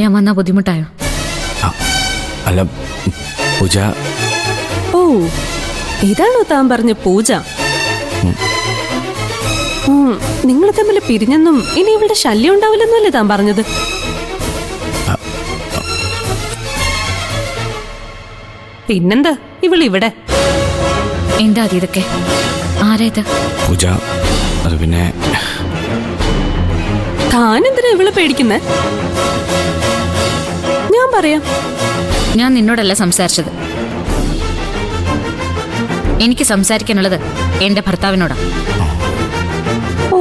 ഞാൻ വന്നാ ബുദ്ധിമുട്ടായോ? അല്ല പൂജ. ഓ, ഇതാണോ താൻ പറഞ്ഞ പൂജ? നിങ്ങൾ തമ്മിൽ പിരിഞ്ഞെന്നും ഇനി ഇവിടെ ശല്യം ഉണ്ടാവില്ലെന്നല്ലേ താൻ പറഞ്ഞത്? പിന്നെന്താ ഇവളിവിടെ? എന്താ ഇതൊക്കെ? ആരാ ഇത്? പൂജ, അത് പിന്നെ താനെന്തിനാ ഇവളെ പേടിക്കുന്നെ? ഞാൻ പറയാം. ഞാൻ നിന്നോടല്ല സംസാരിച്ചത്. എനിക്ക് സംസാരിക്കാനുള്ളത് എന്റെ ഭർത്താവിനോടാ. ഓ,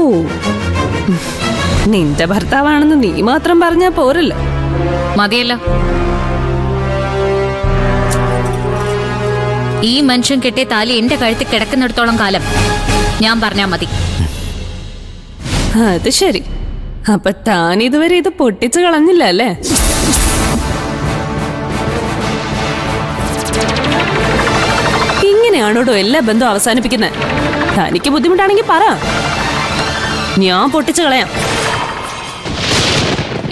നിന്റെ ഭർത്താവാണെന്ന് നീ മാത്രം പറഞ്ഞാ പോരല്ലോ. മതിയല്ലോ. ഈ മനുഷ്യൻ കെട്ടിയ താലി എന്റെ കഴുത്തിൽ കിടക്കുന്നിടത്തോളം കാലം ഞാൻ പറഞ്ഞാ മതി. അത് ശരി. അപ്പൊ താൻ ഇതുവരെ ഇത് പൊട്ടിച്ചു കളഞ്ഞില്ല അല്ലേ? ഇങ്ങനെയാണോടോ എല്ലാ ബന്ധവും അവസാനിപ്പിക്കുന്നത്? തനിക്ക് ബുദ്ധിമുട്ടാണെങ്കിൽ പറ, ഞാൻ പൊട്ടിച്ചു കളയാം.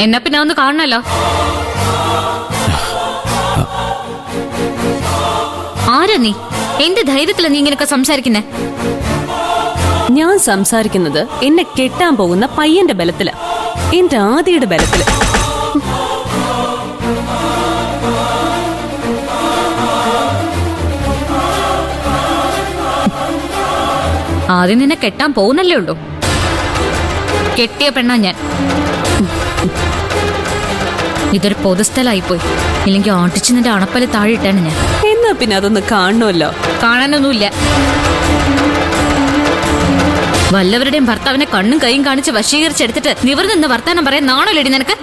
എന്നാ പിന്നെ ഒന്ന് കാണണല്ലോ. ആരാ നീ? എന്ത് ധൈര്യത്തിലാ നീ ഇങ്ങനെയൊക്കെ സംസാരിക്കുന്നേ? ഞാൻ സംസാരിക്കുന്നത് എന്നെ കെട്ടാൻ പോകുന്ന പയ്യന്റെ ബലത്തില, എന്റെ ആദിയുടെ ബലത്തില്. ആദ്യം നിന്നെ കെട്ടാൻ പോകുന്നല്ലേ ഉള്ളൂ. കെട്ടിയ പെണ്ണാ ഞാൻ. ഇതൊരു പൊതുസ്ഥലായിപ്പോയി. ഇല്ലെങ്കിൽ ആട്ടിച്ച് നിന്റെ അണപ്പല് താഴെ ഇട്ടാണ് ഞാൻ. എന്നാ പിന്നെ അതൊന്ന് കാണണമല്ലോ. കാണാനൊന്നുമില്ല. വല്ലവരുടെയും ഭർത്താവിനെ കണ്ണും കൈയും കാണിച്ച് വശീകരിച്ചെടുത്തിട്ട് നിവർന്ന് നിന്ന് വർത്താനം പറയാൻ നാണല്ലേടി നിനക്ക്?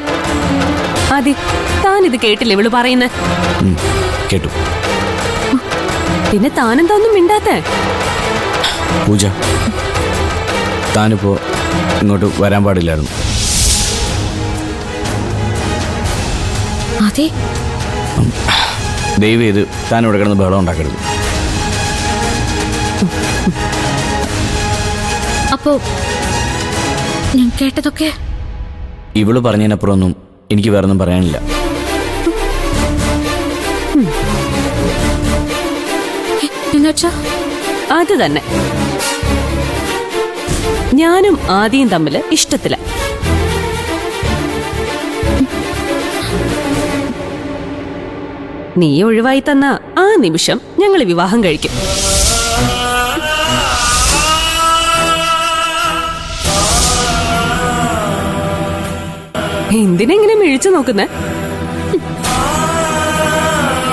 ആദി, താൻ ഇത് കേട്ടില്ലേ ഇവള് പറയുന്നേ? കേട്ടു. പിന്നെ താനെന്താ ഒന്നും മിണ്ടാത്തേ? പൂജ, താനിപ്പോ ഇങ്ങോട്ട് വരാൻ പാടില്ലായിരുന്നു. അതെ, ദയവ് ചെയ്ത് താൻ ഇവിടെ കിടന്ന് ബഹളം ഉണ്ടാക്കരുത്. അപ്പോ ഞാൻ കേട്ടതൊക്കെ ഇവള് പറഞ്ഞതിനപ്പുറമൊന്നും എനിക്ക് വേറൊന്നും പറയാനില്ല. എന്നുവെച്ചാ അത് തന്നെ. ഞാനും ആദിയും തമ്മില് ഇഷ്ടത്തില. നീ ഒഴിവായി തന്ന ആ നിമിഷം ഞങ്ങൾ വിവാഹം കഴിക്കും. എന്തിനെങ്ങനെ മിഴിച്ചു നോക്കുന്നേ?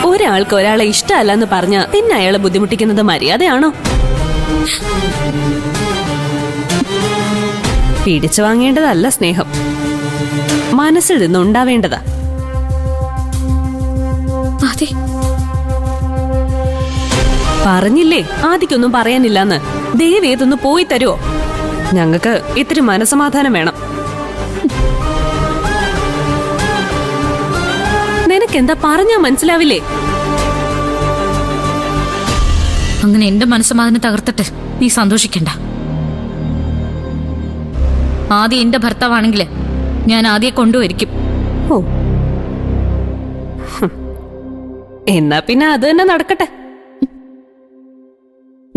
ഒരാൾക്ക് ഒരാളെ ഇഷ്ടമല്ലെന്ന് പറഞ്ഞ പിന്നെ അയാളെ ബുദ്ധിമുട്ടിക്കുന്നത് മര്യാദയാണോ? പിടിച്ചു വാങ്ങേണ്ടതല്ല സ്നേഹം, മനസ്സിൽ നിന്നുണ്ടാവേണ്ടതാ. അതെ, പറഞ്ഞില്ലേ ആദിക്കൊന്നും പറയാനില്ലെന്ന്. ദയവേതൊന്ന് പോയി തരുമോ? ഞങ്ങൾക്ക് ഇത്തിരി മനസമാധാനം വേണം. നിനക്കെന്താ പറഞ്ഞാ മനസ്സിലാവില്ലേ? അങ്ങനെ എന്റെ മനസ്സമാതിനെ തകർത്തിട്ട് നീ സന്തോഷിക്കണ്ട. ആദ്യം എന്റെ ഭർത്താവാണെങ്കിൽ ഞാൻ ആദ്യം കൊണ്ടുവരിക്കും. ഓ, എന്നാ പിന്നെ അത് തന്നെ നടക്കട്ടെ.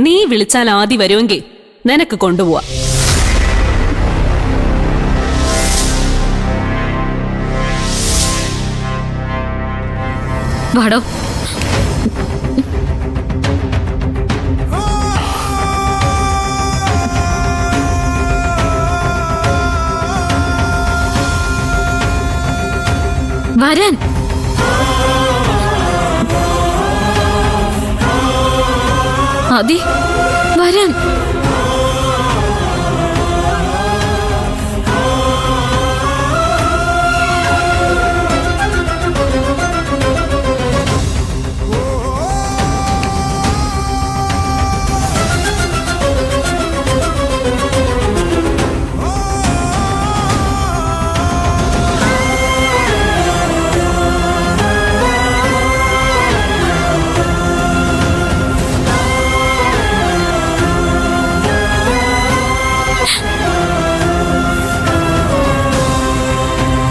നീ വിളിച്ചാൽ ആദ്യം വരുമെങ്കിൽ നിനക്ക് കൊണ്ടുപോവാ. വാടോ. വരാൻ. ആദി, വരാൻ.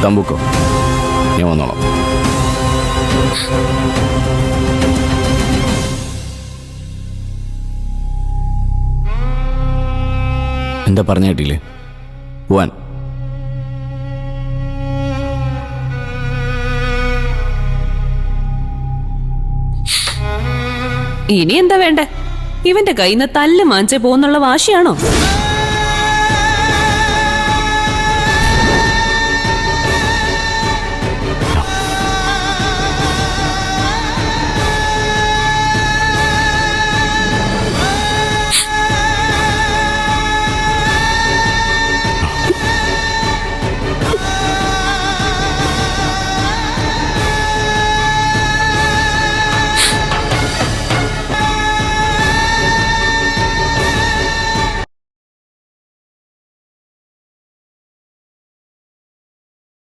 തമ്പുക്കോ. ഞാൻ വന്നോളാം. എന്താ പറഞ്ഞ കേട്ടില്ലേ? പോവാൻ. ഇനി എന്താ വേണ്ടേ? ഇവന്റെ കയ്യിൽ നിന്ന് തല്ല് മാഞ്ചേ പോകുന്നുള്ള വാശിയാണോ?